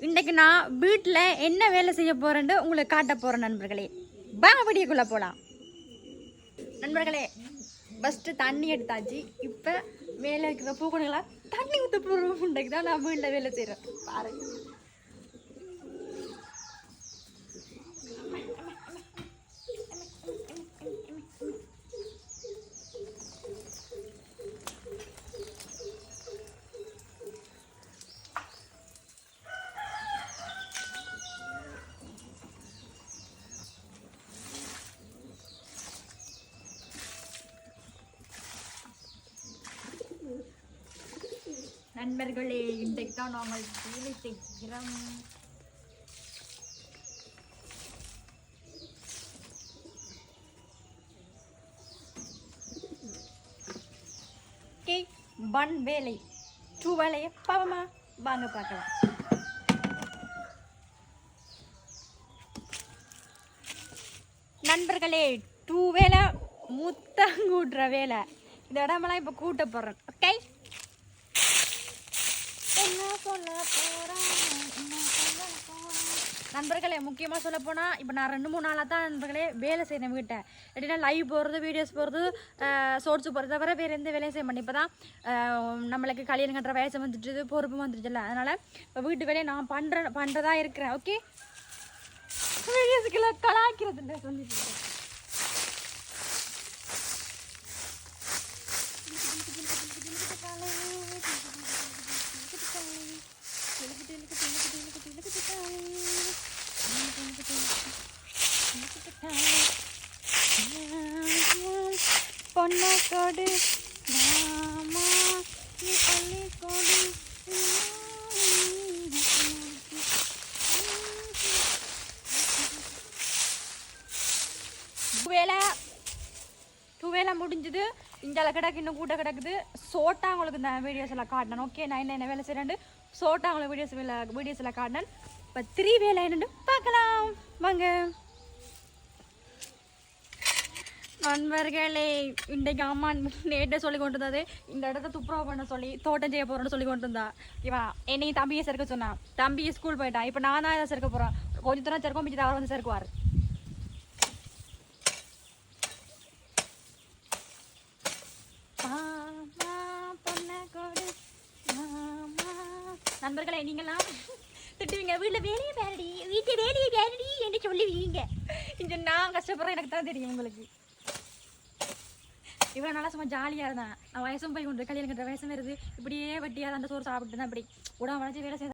இன்றைக்கு நான் வீட்டில் என்ன வேலை செய்ய போகிறேன்னு உங்களுக்கு காட்ட போகிறேன் நண்பர்களே. வாங்க வீடியோக்குள்ளே போகலாம். நண்பர்களே, ஃபஸ்ட்டு தண்ணி எடுத்தாச்சு. இப்போ மேலே இருக்கிற பூக்கணுங்களா தண்ணி ஊற்ற போகிறோம். இன்றைக்கு தான் நான் வீட்டில் வேலை செய்கிறேன். பாருங்க, நண்பர்களே, இன்றைக்கு தான் நாங்கள் வேலை செய்கிறோம். ஓகே, 1 வேலை 2 வேலையை பாவமா வாங்க பார்க்கலாம். நண்பர்களே, 2 வேலை முத்தம் கூட்டுற வேலை. இந்த இடமெல்லாம் இப்போ கூட்ட போகிறேன். ஓகே, நண்பர்களே, முக்கியமாக சொல்ல போனால் இப்போ நான் 2-3 நாளாக தான் நண்பர்களே வேலை செய்கிறேன் வீட்டை. எப்படின்னா லைவ் போகிறது, வீடியோஸ் போகிறது, ஷோர்ட்ஸ் போகிறது தவிர வேறு எந்த வேலையும் செய்ய மாட்டேன். இப்போ தான் நம்மளுக்கு கல்யாணம் கட்டுற வயசு வந்துட்டு பொறுப்பு வந்துடுச்சுல்ல, அதனால் இப்போ வீட்டு வேலையை நான் பண்ணுறதா இருக்கிறேன். ஓகே, வீடியோஸுக்குள்ள கலாய்க்கிறது சொல்லிட்டு பொண்ணை கொடு மாமா, நீ பள்ளி கொடு வேலை முடிஞ்சது. இஞ்சால கிடக்கு, இன்னும் கூட்ட கிடக்குது. சோட்டா உங்களுக்கு இந்த வீடியோஸ் எல்லாம் காட்டினேன். ஓகே, நான் என்ன வேலை செய்கிறேன் சோட்டா உங்களுக்கு வீடியோஸ் எல்லாம் காட்டினேன். இப்போ 3 வேலை என்னென்னு பார்க்கலாம் வாங்க. நண்பர்களே, இன்றைக்கு அம்மா நேட்டே சொல்லி கொண்டு வந்தது இந்த இடத்த துப்புரவு பண்ண சொல்லி, தோட்டம் செய்ய போகிறேன்னு சொல்லி கொண்டு வந்தா. இவன் என்னையும் தம்பியை சேர்க்க சொன்னான். தம்பியை ஸ்கூல் போயிட்டான். இப்போ நான் தான் இதை சேர்க்க போகிறேன். கொஞ்சம் தூரம் சேர்க்கும், மிச்சத்தை அவர் வந்து சேர்க்குவார். நண்பர்களே, நீங்களாம் திட்டுவீங்க, வீட்டில் வேலையை வேறடி, வீட்டு வேலையை வேறடி என்று சொல்லுவீங்க. இங்கே நான் கஷ்டப்படுறேன், எனக்கு தான் தெரியும். உங்களுக்கு இவ்வளோ நல்லா சும்மா ஜாலியாக இருந்தேன். நான் வயசும் போய் கொண்டு கல்யாணம் கட்டுற வயசும் வருது. இப்படியே வட்டியாக அந்த சோறு சாப்பிட்டு தான் இப்படி உடம்பு வளைச்சி வேலை செய்ய